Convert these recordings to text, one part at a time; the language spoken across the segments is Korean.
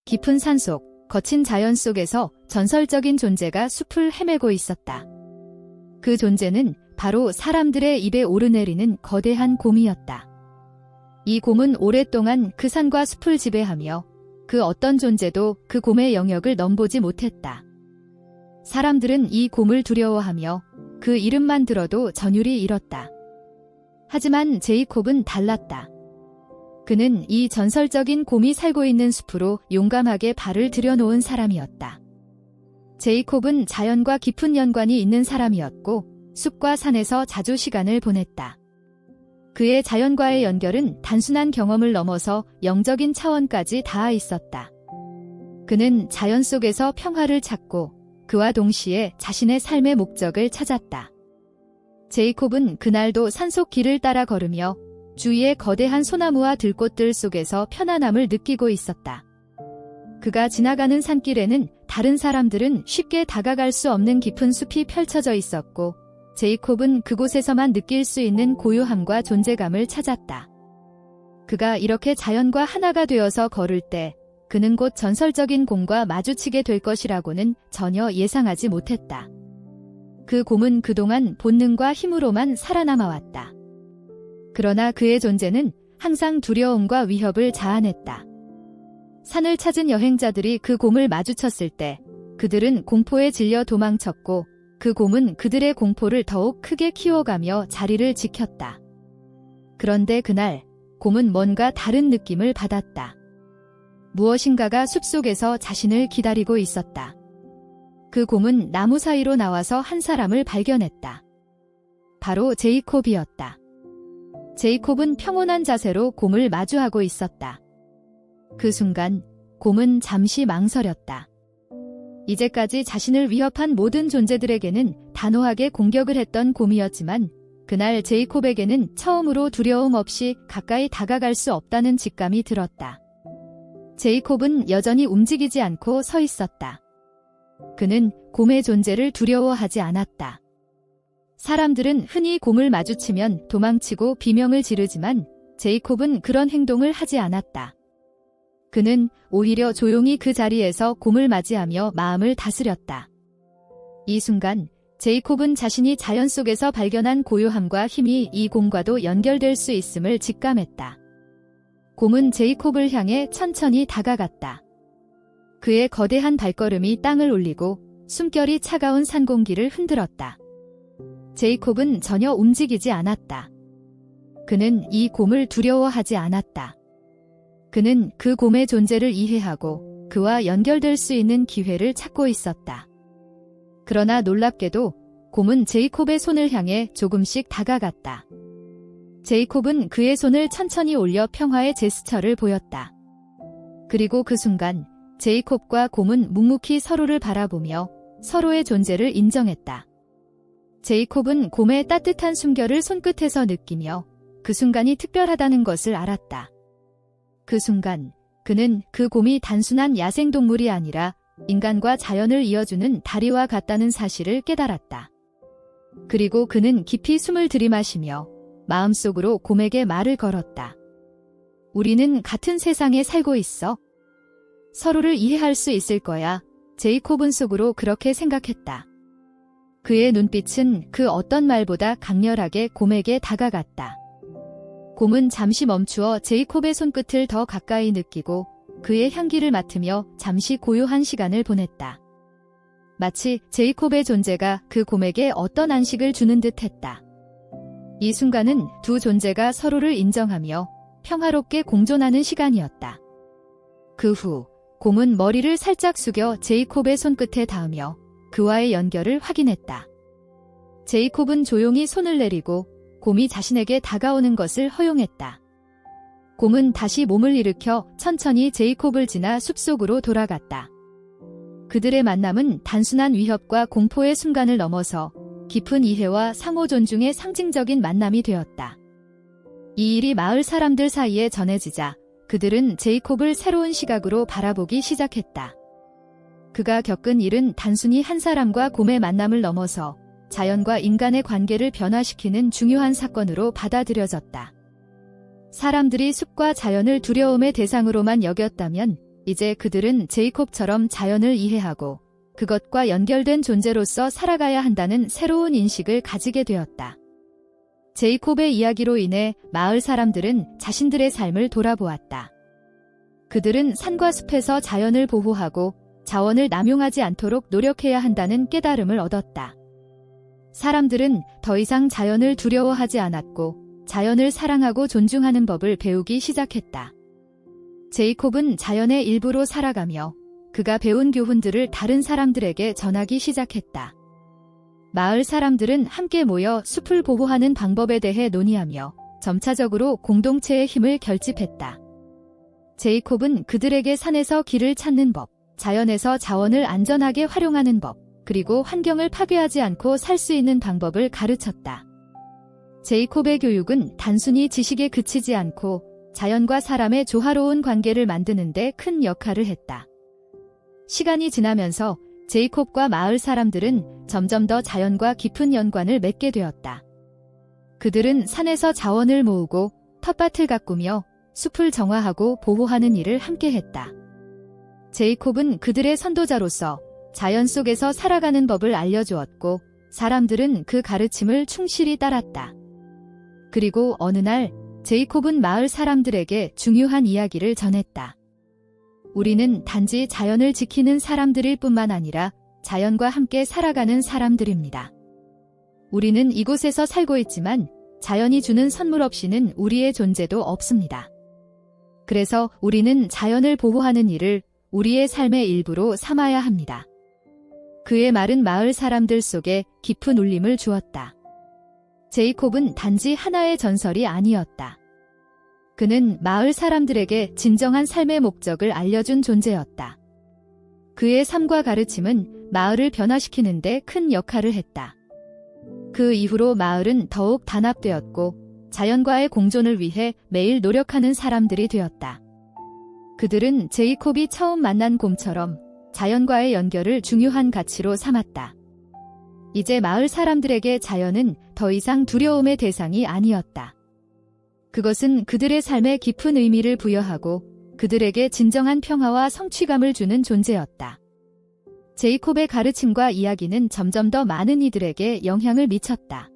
깊은 산속, 거친 자연 속에서 전설적인 존재가 숲을 헤매고 있었다. 그 존재는 바로 사람들의 입에 오르내리는 거대한 곰이었다. 이 곰은 오랫동안 그 산과 숲을 지배하며 그 어떤 존재도 그 곰의 영역을 넘보지 못했다. 사람들은 이 곰을 두려워하며 그 이름만 들어도 전율이 일었다. 하지만 제이콥은 달랐다. 그는 이 전설적인 곰이 살고 있는 숲으로 용감하게 발을 들여놓은 사람이었다. 제이콥은 자연과 깊은 연관이 있는 사람이었고 숲과 산에서 자주 시간을 보냈다. 그의 자연과의 연결은 단순한 경험을 넘어서 영적인 차원까지 닿아 있었다. 그는 자연 속에서 평화를 찾고 그와 동시에 자신의 삶의 목적을 찾았다. 제이콥은 그날도 산속 길을 따라 걸으며 주위의 거대한 소나무와 들꽃들 속에서 편안함을 느끼고 있었다. 그가 지나가는 산길에는 다른 사람들은 쉽게 다가갈 수 없는 깊은 숲이 펼쳐져 있었고 제이콥은 그곳에서만 느낄 수 있는 고요함과 존재감을 찾았다. 그가 이렇게 자연과 하나가 되어서 걸을 때 그는 곧 전설적인 곰과 마주치게 될 것이라고는 전혀 예상하지 못했다. 그 곰은 그동안 본능과 힘으로만 살아남아왔다. 그러나 그의 존재는 항상 두려움과 위협을 자아냈다. 산을 찾은 여행자들이 그 곰을 마주쳤을 때 그들은 공포에 질려 도망쳤고 그 곰은 그들의 공포를 더욱 크게 키워가며 자리를 지켰다. 그런데 그날 곰은 뭔가 다른 느낌을 받았다. 무엇인가가 숲속에서 자신을 기다리고 있었다. 그 곰은 나무 사이로 나와서 한 사람을 발견했다. 바로 제이콥이었다. 제이콥은 평온한 자세로 곰을 마주하고 있었다. 그 순간 곰은 잠시 망설였다. 이제까지 자신을 위협한 모든 존재들에게는 단호하게 공격을 했던 곰이었지만 그날 제이콥에게는 처음으로 두려움 없이 가까이 다가갈 수 없다는 직감이 들었다. 제이콥은 여전히 움직이지 않고 서 있었다. 그는 곰의 존재를 두려워하지 않았다. 사람들은 흔히 곰을 마주치면 도망치고 비명을 지르지만 제이콥은 그런 행동을 하지 않았다. 그는 오히려 조용히 그 자리에서 곰을 맞이하며 마음을 다스렸다. 이 순간 제이콥은 자신이 자연 속에서 발견한 고요함과 힘이 이 곰과도 연결될 수 있음을 직감했다. 곰은 제이콥을 향해 천천히 다가갔다. 그의 거대한 발걸음이 땅을 울리고 숨결이 차가운 산 공기를 흔들었다. 제이콥은 전혀 움직이지 않았다. 그는 이 곰을 두려워하지 않았다. 그는 그 곰의 존재를 이해하고 그와 연결될 수 있는 기회를 찾고 있었다. 그러나 놀랍게도 곰은 제이콥의 손을 향해 조금씩 다가갔다. 제이콥은 그의 손을 천천히 올려 평화의 제스처를 보였다. 그리고 그 순간 제이콥과 곰은 묵묵히 서로를 바라보며 서로의 존재를 인정했다. 제이콥은 곰의 따뜻한 숨결을 손끝에서 느끼며 그 순간이 특별하다는 것을 알았다. 그 순간 그는 그 곰이 단순한 야생동물이 아니라 인간과 자연을 이어주는 다리와 같다는 사실을 깨달았다. 그리고 그는 깊이 숨을 들이마시며 마음속으로 곰에게 말을 걸었다. 우리는 같은 세상에 살고 있어. 서로를 이해할 수 있을 거야. 제이콥은 속으로 그렇게 생각했다. 그의 눈빛은 그 어떤 말보다 강렬하게 곰에게 다가갔다. 곰은 잠시 멈추어 제이콥의 손끝을 더 가까이 느끼고 그의 향기를 맡으며 잠시 고요한 시간을 보냈다. 마치 제이콥의 존재가 그 곰에게 어떤 안식을 주는 듯 했다. 이 순간은 두 존재가 서로를 인정하며 평화롭게 공존하는 시간이었다. 그 후 곰은 머리를 살짝 숙여 제이콥의 손끝에 닿으며 그와의 연결을 확인했다. 제이콥은 조용히 손을 내리고 곰이 자신에게 다가오는 것을 허용했다. 곰은 다시 몸을 일으켜 천천히 제이콥을 지나 숲속으로 돌아갔다. 그들의 만남은 단순한 위협과 공포의 순간을 넘어서 깊은 이해와 상호 존중의 상징적인 만남이 되었다. 이 일이 마을 사람들 사이에 전해지자 그들은 제이콥을 새로운 시각으로 바라보기 시작했다. 그가 겪은 일은 단순히 한 사람과 곰의 만남을 넘어서 자연과 인간의 관계를 변화시키는 중요한 사건으로 받아들여졌다. 사람들이 숲과 자연을 두려움의 대상으로만 여겼다면 이제 그들은 제이콥처럼 자연을 이해하고 그것과 연결된 존재로서 살아가야 한다는 새로운 인식을 가지게 되었다. 제이콥의 이야기로 인해 마을 사람들은 자신들의 삶을 돌아보았다. 그들은 산과 숲에서 자연을 보호하고 자원을 남용하지 않도록 노력해야 한다는 깨달음을 얻었다. 사람들은 더 이상 자연을 두려워하지 않았고 자연을 사랑하고 존중하는 법을 배우기 시작했다. 제이콥은 자연의 일부로 살아가며 그가 배운 교훈들을 다른 사람들에게 전하기 시작했다. 마을 사람들은 함께 모여 숲을 보호하는 방법에 대해 논의하며 점차적으로 공동체의 힘을 결집했다. 제이콥은 그들에게 산에서 길을 찾는 법, 자연에서 자원을 안전하게 활용하는 법, 그리고 환경을 파괴하지 않고 살 수 있는 방법을 가르쳤다. 제이콥의 교육은 단순히 지식에 그치지 않고 자연과 사람의 조화로운 관계를 만드는 데 큰 역할을 했다. 시간이 지나면서 제이콥과 마을 사람들은 점점 더 자연과 깊은 연관을 맺게 되었다. 그들은 산에서 자원을 모으고 텃밭을 가꾸며 숲을 정화하고 보호하는 일을 함께 했다. 제이콥은 그들의 선도자로서 자연 속에서 살아가는 법을 알려주었고 사람들은 그 가르침을 충실히 따랐다. 그리고 어느 날 제이콥은 마을 사람들에게 중요한 이야기를 전했다. 우리는 단지 자연을 지키는 사람들일 뿐만 아니라 자연과 함께 살아가는 사람들입니다. 우리는 이곳에서 살고 있지만 자연이 주는 선물 없이는 우리의 존재도 없습니다. 그래서 우리는 자연을 보호하는 일을 우리의 삶의 일부로 삼아야 합니다. 그의 말은 마을 사람들 속에 깊은 울림을 주었다. 제이콥은 단지 하나의 전설이 아니었다. 그는 마을 사람들에게 진정한 삶의 목적을 알려준 존재였다. 그의 삶과 가르침은 마을을 변화시키는 데 큰 역할을 했다. 그 이후로 마을은 더욱 단합되었고 자연과의 공존을 위해 매일 노력하는 사람들이 되었다. 그들은 제이콥이 처음 만난 곰처럼 자연과의 연결을 중요한 가치로 삼았다. 이제 마을 사람들에게 자연은 더 이상 두려움의 대상이 아니었다. 그것은 그들의 삶에 깊은 의미를 부여하고 그들에게 진정한 평화와 성취감을 주는 존재였다. 제이콥의 가르침과 이야기는 점점 더 많은 이들에게 영향을 미쳤다.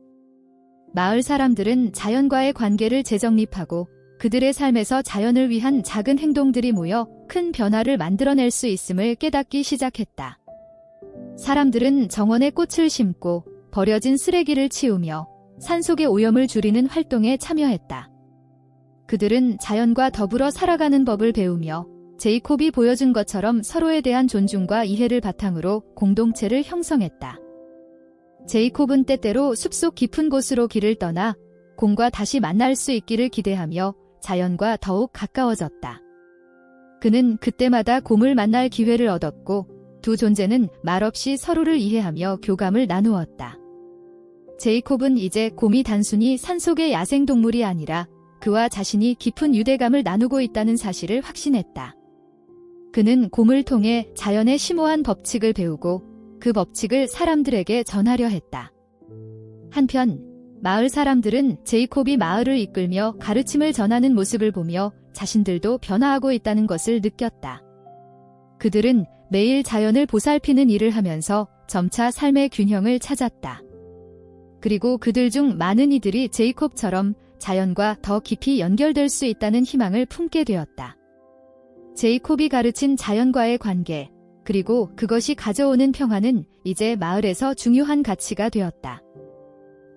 마을 사람들은 자연과의 관계를 재정립하고 그들의 삶에서 자연을 위한 작은 행동들이 모여 큰 변화를 만들어낼 수 있음을 깨닫기 시작했다. 사람들은 정원에 꽃을 심고 버려진 쓰레기를 치우며 산속의 오염을 줄이는 활동에 참여했다. 그들은 자연과 더불어 살아가는 법을 배우며 제이콥이 보여준 것처럼 서로에 대한 존중과 이해를 바탕으로 공동체를 형성했다. 제이콥은 때때로 숲속 깊은 곳으로 길을 떠나 곰과 다시 만날 수 있기를 기대하며 자연과 더욱 가까워졌다. 그는 그때마다 곰을 만날 기회를 얻었고 두 존재는 말없이 서로를 이해하며 교감을 나누었다. 제이콥은 이제 곰이 단순히 산속의 야생동물이 아니라 그와 자신이 깊은 유대감을 나누고 있다는 사실을 확신했다. 그는 곰을 통해 자연의 심오한 법칙을 배우고 그 법칙을 사람들에게 전하려 했다. 한편 마을 사람들은 제이콥이 마을을 이끌며 가르침을 전하는 모습을 보며 자신들도 변화하고 있다는 것을 느꼈다. 그들은 매일 자연을 보살피는 일을 하면서 점차 삶의 균형을 찾았다. 그리고 그들 중 많은 이들이 제이콥처럼 자연과 더 깊이 연결될 수 있다는 희망을 품게 되었다. 제이콥이 가르친 자연과의 관계, 그리고 그것이 가져오는 평화는 이제 마을에서 중요한 가치가 되었다.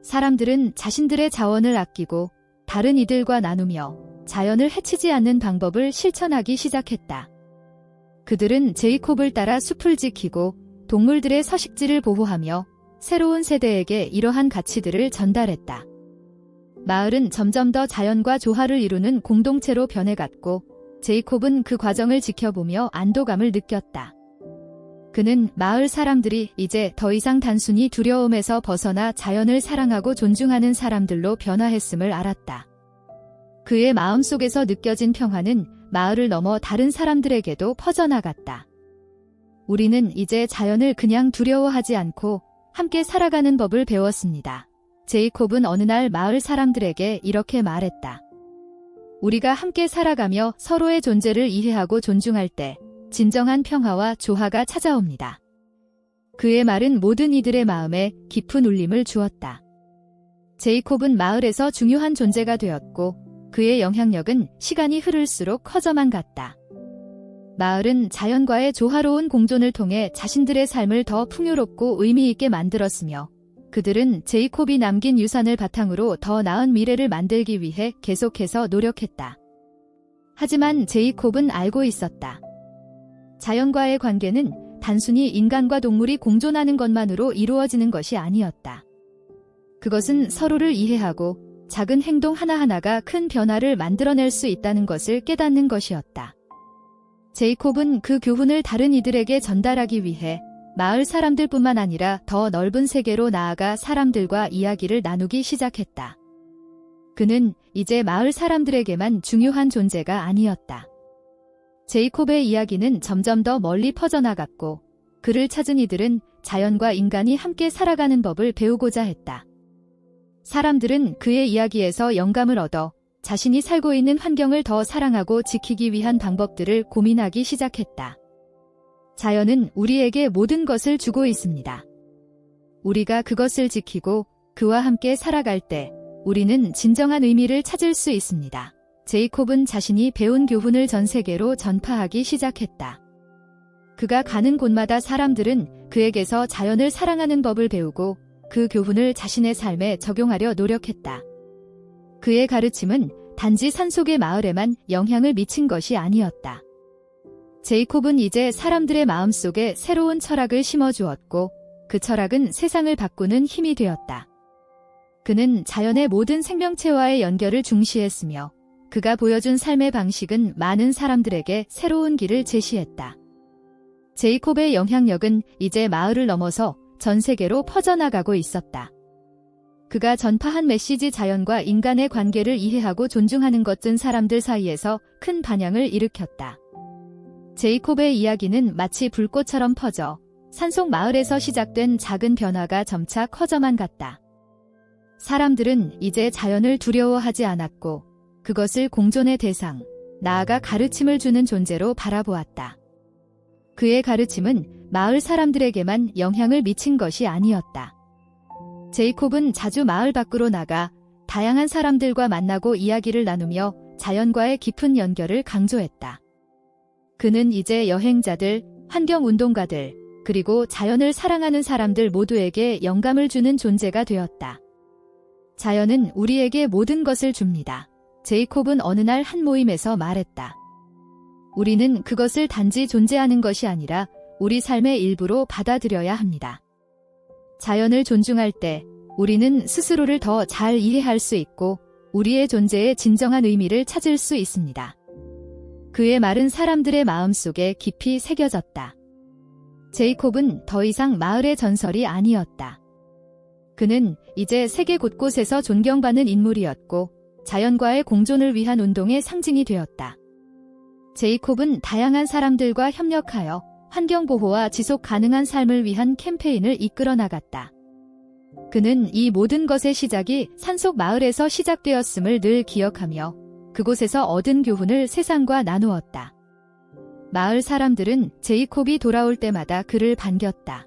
사람들은 자신들의 자원을 아끼고 다른 이들과 나누며 자연을 해치지 않는 방법을 실천하기 시작했다. 그들은 제이콥을 따라 숲을 지키고 동물들의 서식지를 보호하며 새로운 세대에게 이러한 가치들을 전달했다. 마을은 점점 더 자연과 조화를 이루는 공동체로 변해갔고 제이콥은 그 과정을 지켜보며 안도감을 느꼈다. 그는 마을 사람들이 이제 더 이상 단순히 두려움에서 벗어나 자연을 사랑하고 존중하는 사람들로 변화했음을 알았다. 그의 마음속에서 느껴진 평화는 마을을 넘어 다른 사람들에게도 퍼져나갔다. 우리는 이제 자연을 그냥 두려워하지 않고 함께 살아가는 법을 배웠습니다. 제이콥은 어느 날 마을 사람들에게 이렇게 말했다. 우리가 함께 살아가며 서로의 존재를 이해하고 존중할 때 진정한 평화와 조화가 찾아옵니다. 그의 말은 모든 이들의 마음에 깊은 울림을 주었다. 제이콥은 마을에서 중요한 존재가 되었고 그의 영향력은 시간이 흐를수록 커져만 갔다. 마을은 자연과의 조화로운 공존을 통해 자신들의 삶을 더 풍요롭고 의미 있게 만들었으며 그들은 제이콥이 남긴 유산을 바탕으로 더 나은 미래를 만들기 위해 계속해서 노력했다. 하지만 제이콥은 알고 있었다. 자연과의 관계는 단순히 인간과 동물이 공존하는 것만으로 이루어지는 것이 아니었다. 그것은 서로를 이해하고 작은 행동 하나하나가 큰 변화를 만들어낼 수 있다는 것을 깨닫는 것이었다. 제이콥은 그 교훈을 다른 이들에게 전달하기 위해 마을 사람들뿐만 아니라 더 넓은 세계로 나아가 사람들과 이야기를 나누기 시작했다. 그는 이제 마을 사람들에게만 중요한 존재가 아니었다. 제이콥의 이야기는 점점 더 멀리 퍼져나갔고 그를 찾은 이들은 자연과 인간이 함께 살아가는 법을 배우고자 했다. 사람들은 그의 이야기에서 영감을 얻어 자신이 살고 있는 환경을 더 사랑하고 지키기 위한 방법들을 고민하기 시작했다. 자연은 우리에게 모든 것을 주고 있습니다. 우리가 그것을 지키고 그와 함께 살아갈 때 우리는 진정한 의미를 찾을 수 있습니다. 제이콥은 자신이 배운 교훈을 전 세계로 전파하기 시작했다. 그가 가는 곳마다 사람들은 그에게서 자연을 사랑하는 법을 배우고 그 교훈을 자신의 삶에 적용하려 노력했다. 그의 가르침은 단지 산속의 마을에만 영향을 미친 것이 아니었다. 제이콥은 이제 사람들의 마음속에 새로운 철학을 심어주었고 그 철학은 세상을 바꾸는 힘이 되었다. 그는 자연의 모든 생명체와의 연결을 중시했으며 그가 보여준 삶의 방식은 많은 사람들에게 새로운 길을 제시했다. 제이콥의 영향력은 이제 마을을 넘어서 전 세계로 퍼져나가고 있었다. 그가 전파한 메시지 자연과 인간의 관계를 이해하고 존중하는 것은 사람들 사이에서 큰 반향을 일으켰다. 제이콥의 이야기는 마치 불꽃처럼 퍼져 산속 마을에서 시작된 작은 변화가 점차 커져만 갔다. 사람들은 이제 자연을 두려워하지 않았고 그것을 공존의 대상, 나아가 가르침을 주는 존재로 바라보았다. 그의 가르침은 마을 사람들에게만 영향을 미친 것이 아니었다. 제이콥은 자주 마을 밖으로 나가 다양한 사람들과 만나고 이야기를 나누며 자연과의 깊은 연결을 강조했다. 그는 이제 여행자들, 환경운동가들, 그리고 자연을 사랑하는 사람들 모두에게 영감을 주는 존재가 되었다. 자연은 우리에게 모든 것을 줍니다. 제이콥은 어느 날 한 모임에서 말했다. 우리는 그것을 단지 존재하는 것이 아니라 우리 삶의 일부로 받아들여야 합니다. 자연을 존중할 때 우리는 스스로를 더 잘 이해할 수 있고 우리의 존재의 진정한 의미를 찾을 수 있습니다. 그의 말은 사람들의 마음속에 깊이 새겨졌다. 제이콥은 더 이상 마을의 전설이 아니었다. 그는 이제 세계 곳곳에서 존경받는 인물이었고 자연과의 공존을 위한 운동의 상징이 되었다. 제이콥은 다양한 사람들과 협력하여 환경보호와 지속 가능한 삶을 위한 캠페인을 이끌어 나갔다. 그는 이 모든 것의 시작이 산속 마을에서 시작되었음을 늘 기억하며 그곳에서 얻은 교훈을 세상과 나누었다. 마을 사람들은 제이콥이 돌아올 때마다 그를 반겼다.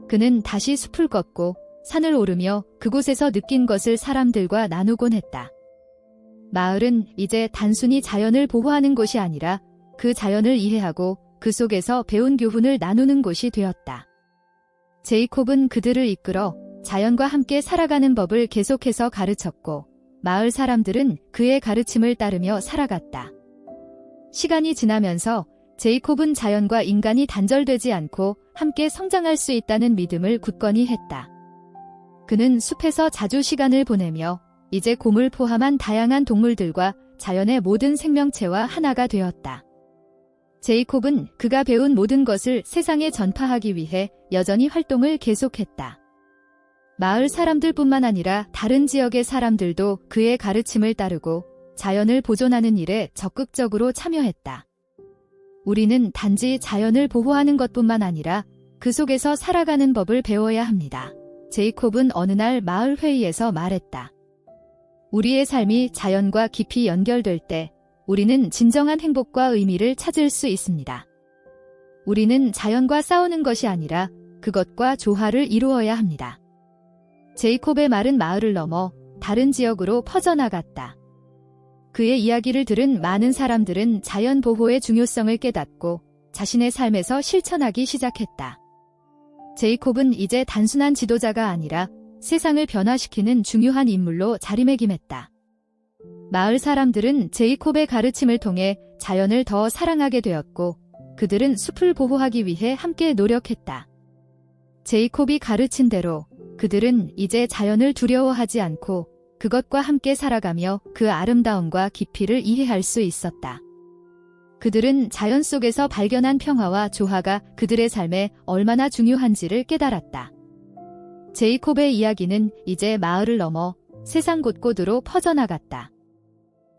그는 다시 숲을 걷고 산을 오르며 그곳에서 느낀 것을 사람들과 나누곤 했다. 마을은 이제 단순히 자연을 보호하는 곳이 아니라 그 자연을 이해하고 그 속에서 배운 교훈을 나누는 곳이 되었다. 제이콥은 그들을 이끌어 자연과 함께 살아가는 법을 계속해서 가르쳤고 마을 사람들은 그의 가르침을 따르며 살아갔다. 시간이 지나면서 제이콥은 자연과 인간이 단절되지 않고 함께 성장할 수 있다는 믿음을 굳건히 했다. 그는 숲에서 자주 시간을 보내며 이제 곰을 포함한 다양한 동물들과 자연의 모든 생명체와 하나가 되었다. 제이콥은 그가 배운 모든 것을 세상에 전파하기 위해 여전히 활동을 계속했다. 마을 사람들뿐만 아니라 다른 지역의 사람들도 그의 가르침을 따르고 자연을 보존하는 일에 적극적으로 참여했다. 우리는 단지 자연을 보호하는 것뿐만 아니라 그 속에서 살아가는 법을 배워야 합니다. 제이콥은 어느 날 마을 회의에서 말했다. 우리의 삶이 자연과 깊이 연결될 때 우리는 진정한 행복과 의미를 찾을 수 있습니다. 우리는 자연과 싸우는 것이 아니라 그것과 조화를 이루어야 합니다. 제이콥의 말은 마을을 넘어 다른 지역으로 퍼져나갔다. 그의 이야기를 들은 많은 사람들은 자연 보호의 중요성을 깨닫고 자신의 삶에서 실천하기 시작했다. 제이콥은 이제 단순한 지도자가 아니라 세상을 변화시키는 중요한 인물로 자리매김했다. 마을 사람들은 제이콥의 가르침을 통해 자연을 더 사랑하게 되었고 그들은 숲을 보호하기 위해 함께 노력했다. 제이콥이 가르친 대로 그들은 이제 자연을 두려워하지 않고 그것과 함께 살아가며 그 아름다움과 깊이를 이해할 수 있었다. 그들은 자연 속에서 발견한 평화와 조화가 그들의 삶에 얼마나 중요한지를 깨달았다. 제이콥의 이야기는 이제 마을을 넘어 세상 곳곳으로 퍼져나갔다.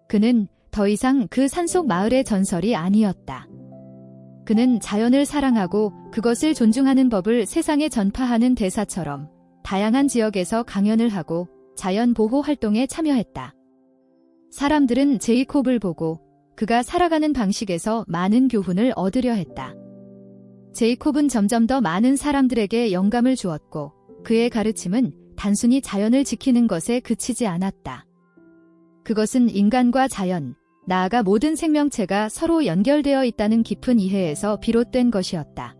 그는 더 이상 그 산속 마을의 전설이 아니었다. 그는 자연을 사랑하고 그것을 존중하는 법을 세상에 전파하는 대사처럼 다양한 지역에서 강연을 하고 자연 보호 활동에 참여했다. 사람들은 제이콥을 보고 그가 살아가는 방식에서 많은 교훈을 얻으려 했다. 제이콥은 점점 더 많은 사람들에게 영감을 주었고 그의 가르침은 단순히 자연을 지키는 것에 그치지 않았다. 그것은 인간과 자연, 나아가 모든 생명체가 서로 연결되어 있다는 깊은 이해에서 비롯된 것이었다.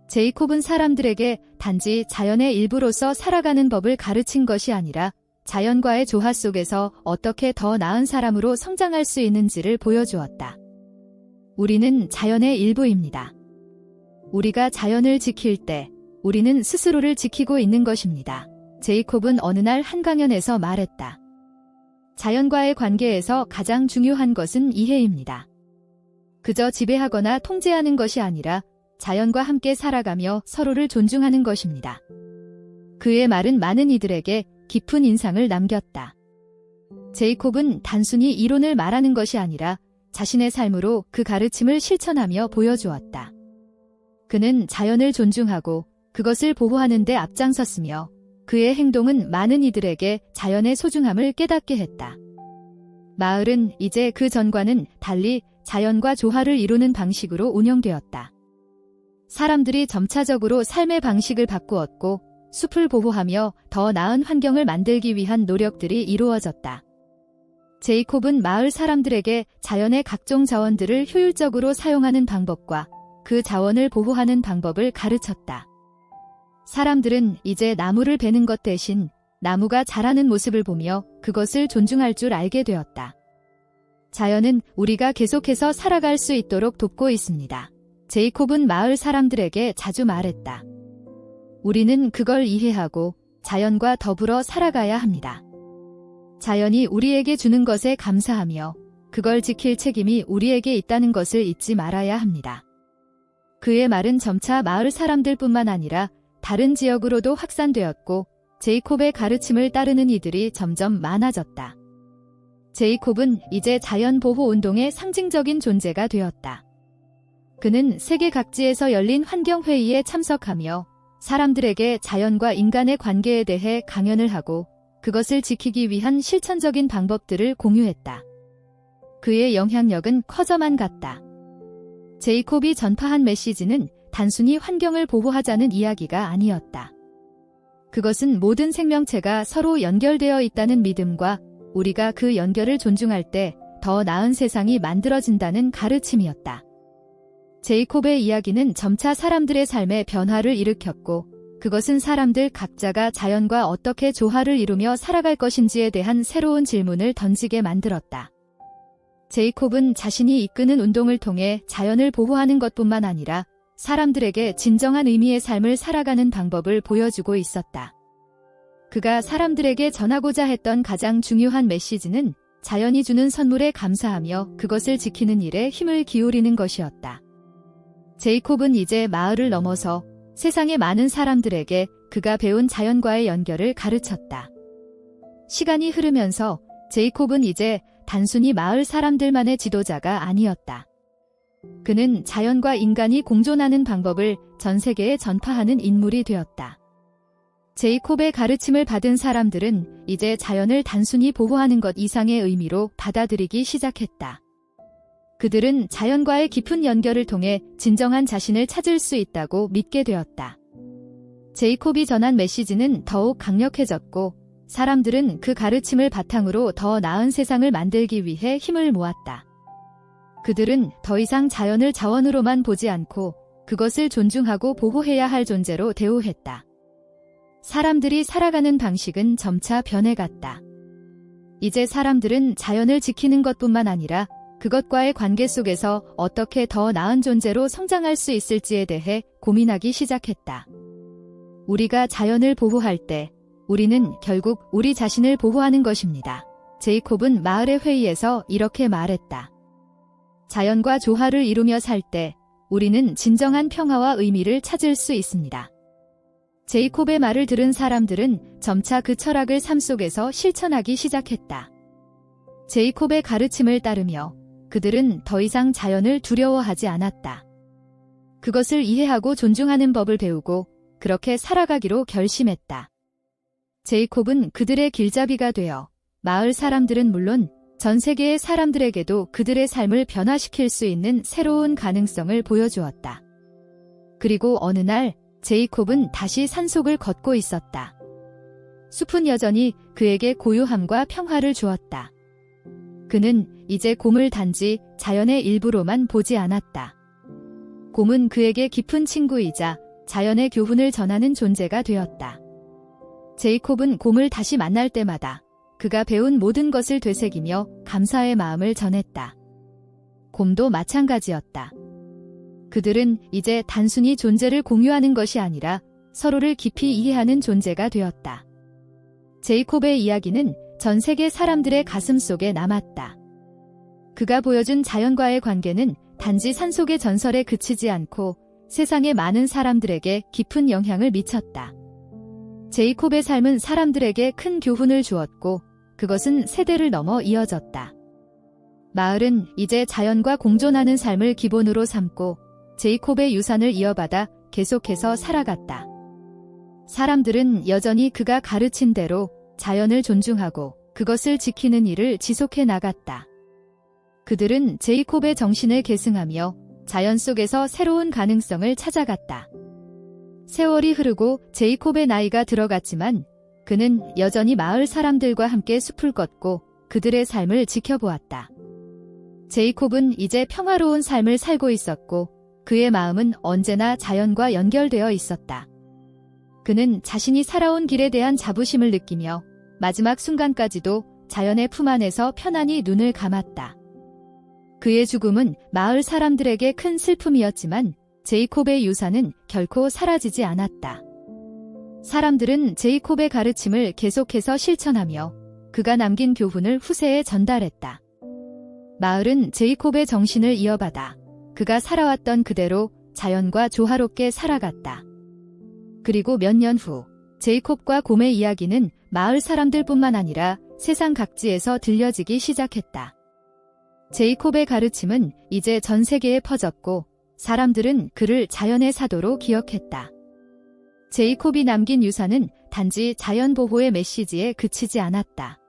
제이콥은 사람들에게 단지 자연의 일부로서 살아가는 법을 가르친 것이 아니라 자연과의 조화 속에서 어떻게 더 나은 사람으로 성장할 수 있는지를 보여주었다. 우리는 자연의 일부입니다. 우리가 자연을 지킬 때 우리는 스스로를 지키고 있는 것입니다. 제이콥은 어느 날 한 강연에서 말했다. 자연과의 관계에서 가장 중요한 것은 이해입니다. 그저 지배하거나 통제하는 것이 아니라 자연과 함께 살아가며 서로를 존중하는 것입니다. 그의 말은 많은 이들에게 깊은 인상을 남겼다. 제이콥은 단순히 이론을 말하는 것이 아니라 자신의 삶으로 그 가르침을 실천하며 보여주었다. 그는 자연을 존중하고 그것을 보호하는 데 앞장섰으며 그의 행동은 많은 이들에게 자연의 소중함을 깨닫게 했다. 마을은 이제 그 전과는 달리 자연과 조화를 이루는 방식으로 운영되었다. 사람들이 점차적으로 삶의 방식을 바꾸었고 숲을 보호하며 더 나은 환경을 만들기 위한 노력들이 이루어졌다. 제이콥은 마을 사람들에게 자연의 각종 자원들을 효율적으로 사용하는 방법과 그 자원을 보호하는 방법을 가르쳤다. 사람들은 이제 나무를 베는 것 대신 나무가 자라는 모습을 보며 그것을 존중할 줄 알게 되었다. 자연은 우리가 계속해서 살아갈 수 있도록 돕고 있습니다. 제이콥은 마을 사람들에게 자주 말했다. 우리는 그걸 이해하고 자연과 더불어 살아가야 합니다. 자연이 우리에게 주는 것에 감사하며 그걸 지킬 책임이 우리에게 있다는 것을 잊지 말아야 합니다. 그의 말은 점차 마을 사람들뿐만 아니라 다른 지역으로도 확산되었고 제이콥의 가르침을 따르는 이들이 점점 많아졌다. 제이콥은 이제 자연 보호 운동의 상징적인 존재가 되었다. 그는 세계 각지에서 열린 환경회의에 참석하며 사람들에게 자연과 인간의 관계에 대해 강연을 하고 그것을 지키기 위한 실천적인 방법들을 공유했다. 그의 영향력은 커져만 갔다. 제이콥이 전파한 메시지는 단순히 환경을 보호하자는 이야기가 아니었다. 그것은 모든 생명체가 서로 연결되어 있다는 믿음과 우리가 그 연결을 존중할 때 더 나은 세상이 만들어진다는 가르침이었다. 제이콥의 이야기는 점차 사람들의 삶에 변화를 일으켰고 그것은 사람들 각자가 자연과 어떻게 조화를 이루며 살아갈 것인지에 대한 새로운 질문을 던지게 만들었다. 제이콥은 자신이 이끄는 운동을 통해 자연을 보호하는 것뿐만 아니라 사람들에게 진정한 의미의 삶을 살아가는 방법을 보여주고 있었다. 그가 사람들에게 전하고자 했던 가장 중요한 메시지는 자연이 주는 선물에 감사하며 그것을 지키는 일에 힘을 기울이는 것이었다. 제이콥은 이제 마을을 넘어서 세상의 많은 사람들에게 그가 배운 자연과의 연결을 가르쳤다. 시간이 흐르면서 제이콥은 이제 단순히 마을 사람들만의 지도자가 아니었다. 그는 자연과 인간이 공존하는 방법을 전 세계에 전파하는 인물이 되었다. 제이콥의 가르침을 받은 사람들은 이제 자연을 단순히 보호하는 것 이상의 의미로 받아들이기 시작했다. 그들은 자연과의 깊은 연결을 통해 진정한 자신을 찾을 수 있다고 믿게 되었다. 제이콥이 전한 메시지는 더욱 강력해졌고 사람들은 그 가르침을 바탕으로 더 나은 세상을 만들기 위해 힘을 모았다. 그들은 더 이상 자연을 자원으로만 보지 않고 그것을 존중하고 보호해야 할 존재로 대우했다. 사람들이 살아가는 방식은 점차 변해갔다. 이제 사람들은 자연을 지키는 것뿐만 아니라 그것과의 관계 속에서 어떻게 더 나은 존재로 성장할 수 있을지에 대해 고민하기 시작했다. 우리가 자연을 보호할 때 우리는 결국 우리 자신을 보호하는 것입니다. 제이콥은 마을의 회의에서 이렇게 말했다. 자연과 조화를 이루며 살 때 우리는 진정한 평화와 의미를 찾을 수 있습니다. 제이콥의 말을 들은 사람들은 점차 그 철학을 삶 속에서 실천하기 시작했다. 제이콥의 가르침을 따르며 그들은 더 이상 자연을 두려워하지 않았다. 그것을 이해하고 존중하는 법을 배우고 그렇게 살아가기로 결심했다. 제이콥은 그들의 길잡이가 되어 마을 사람들은 물론 전 세계의 사람들에게도 그들의 삶을 변화시킬 수 있는 새로운 가능성을 보여주었다. 그리고 어느 날 제이콥은 다시 산속을 걷고 있었다. 숲은 여전히 그에게 고요함과 평화를 주었다. 그는 이제 곰을 단지 자연의 일부로만 보지 않았다. 곰은 그에게 깊은 친구이자 자연의 교훈을 전하는 존재가 되었다. 제이콥은 곰을 다시 만날 때마다 그가 배운 모든 것을 되새기며 감사의 마음을 전했다. 곰도 마찬가지였다. 그들은 이제 단순히 존재를 공유하는 것이 아니라 서로를 깊이 이해하는 존재가 되었다. 제이콥의 이야기는 전 세계 사람들의 가슴 속에 남았다. 그가 보여준 자연과의 관계는 단지 산속의 전설에 그치지 않고 세상의 많은 사람들에게 깊은 영향을 미쳤다. 제이콥의 삶은 사람들에게 큰 교훈을 주었고 그것은 세대를 넘어 이어졌다. 마을은 이제 자연과 공존하는 삶을 기본으로 삼고 제이콥의 유산을 이어받아 계속해서 살아갔다. 사람들은 여전히 그가 가르친 대로 자연을 존중하고 그것을 지키는 일을 지속해 나갔다. 그들은 제이콥의 정신을 계승하며 자연 속에서 새로운 가능성을 찾아갔다. 세월이 흐르고 제이콥의 나이가 들어갔지만 그는 여전히 마을 사람들과 함께 숲을 걷고 그들의 삶을 지켜보았다. 제이콥은 이제 평화로운 삶을 살고 있었고 그의 마음은 언제나 자연과 연결되어 있었다. 그는 자신이 살아온 길에 대한 자부심을 느끼며 마지막 순간까지도 자연의 품 안에서 편안히 눈을 감았다. 그의 죽음은 마을 사람들에게 큰 슬픔이었지만 제이콥의 유산은 결코 사라지지 않았다. 사람들은 제이콥의 가르침을 계속해서 실천하며 그가 남긴 교훈을 후세에 전달했다. 마을은 제이콥의 정신을 이어받아 그가 살아왔던 그대로 자연과 조화롭게 살아갔다. 그리고 몇 년 후 제이콥과 곰의 이야기는 마을 사람들뿐만 아니라 세상 각지에서 들려지기 시작했다. 제이콥의 가르침은 이제 전 세계에 퍼졌고 사람들은 그를 자연의 사도로 기억했다. 제이콥이 남긴 유산은 단지 자연 보호의 메시지에 그치지 않았다.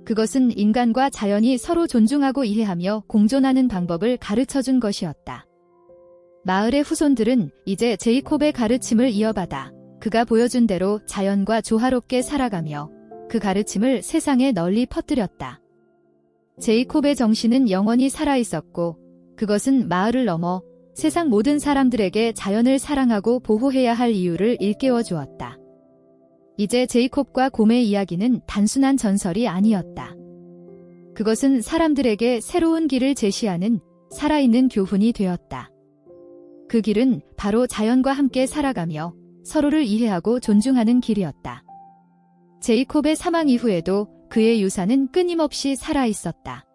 그것은 인간과 자연이 서로 존중하고 이해하며 공존하는 방법을 가르쳐준 것이었다. 마을의 후손들은 이제 제이콥의 가르침을 이어받아 그가 보여준 대로 자연과 조화롭게 살아가며 그 가르침을 세상에 널리 퍼뜨렸다. 제이콥의 정신은 영원히 살아있었고 그것은 마을을 넘어 세상 모든 사람들에게 자연을 사랑하고 보호해야 할 이유를 일깨워 주었다. 이제 제이콥과 곰의 이야기는 단순한 전설이 아니었다. 그것은 사람들에게 새로운 길을 제시하는 살아있는 교훈이 되었다. 그 길은 바로 자연과 함께 살아가며 서로를 이해하고 존중하는 길이었다. 제이콥의 사망 이후에도 그의 유산은 끊임없이 살아있었다.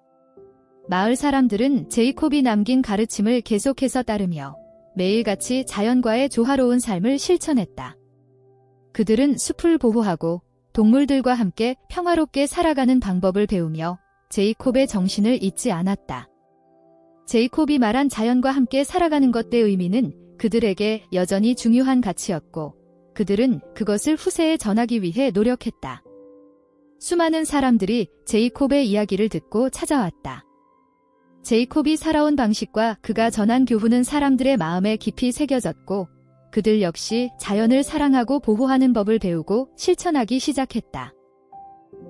마을 사람들은 제이콥이 남긴 가르침을 계속해서 따르며 매일같이 자연과의 조화로운 삶을 실천했다. 그들은 숲을 보호하고 동물들과 함께 평화롭게 살아가는 방법을 배우며 제이콥의 정신을 잊지 않았다. 제이콥이 말한 자연과 함께 살아가는 것의 의미는 그들에게 여전히 중요한 가치였고 그들은 그것을 후세에 전하기 위해 노력했다. 수많은 사람들이 제이콥의 이야기를 듣고 찾아왔다. 제이콥이 살아온 방식과 그가 전한 교훈은 사람들의 마음에 깊이 새겨졌고 그들 역시 자연을 사랑하고 보호하는 법을 배우고 실천하기 시작했다.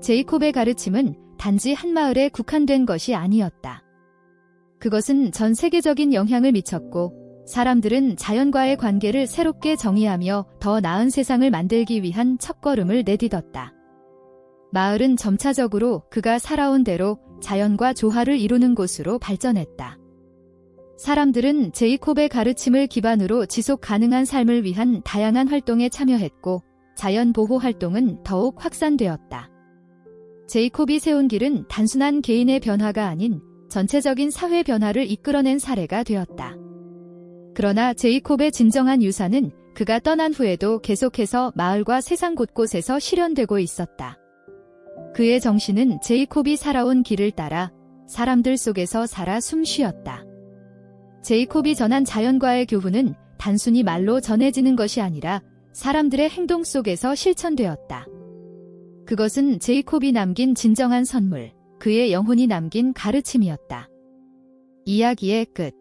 제이콥의 가르침은 단지 한 마을에 국한된 것이 아니었다. 그것은 전 세계적인 영향을 미쳤고 사람들은 자연과의 관계를 새롭게 정의하며 더 나은 세상을 만들기 위한 첫걸음을 내딛었다. 마을은 점차적으로 그가 살아온 대로 자연과 조화를 이루는 곳으로 발전했다. 사람들은 제이콥의 가르침을 기반으로 지속 가능한 삶을 위한 다양한 활동에 참여했고 자연 보호 활동은 더욱 확산되었다. 제이콥이 세운 길은 단순한 개인의 변화가 아닌 전체적인 사회 변화를 이끌어낸 사례가 되었다. 그러나 제이콥의 진정한 유산은 그가 떠난 후에도 계속해서 마을과 세상 곳곳에서 실현되고 있었다. 그의 정신은 제이콥이 살아온 길을 따라 사람들 속에서 살아 숨쉬었다. 제이콥이 전한 자연과의 교훈은 단순히 말로 전해지는 것이 아니라 사람들의 행동 속에서 실천되었다. 그것은 제이콥이 남긴 진정한 선물, 그의 영혼이 남긴 가르침이었다. 이야기의 끝.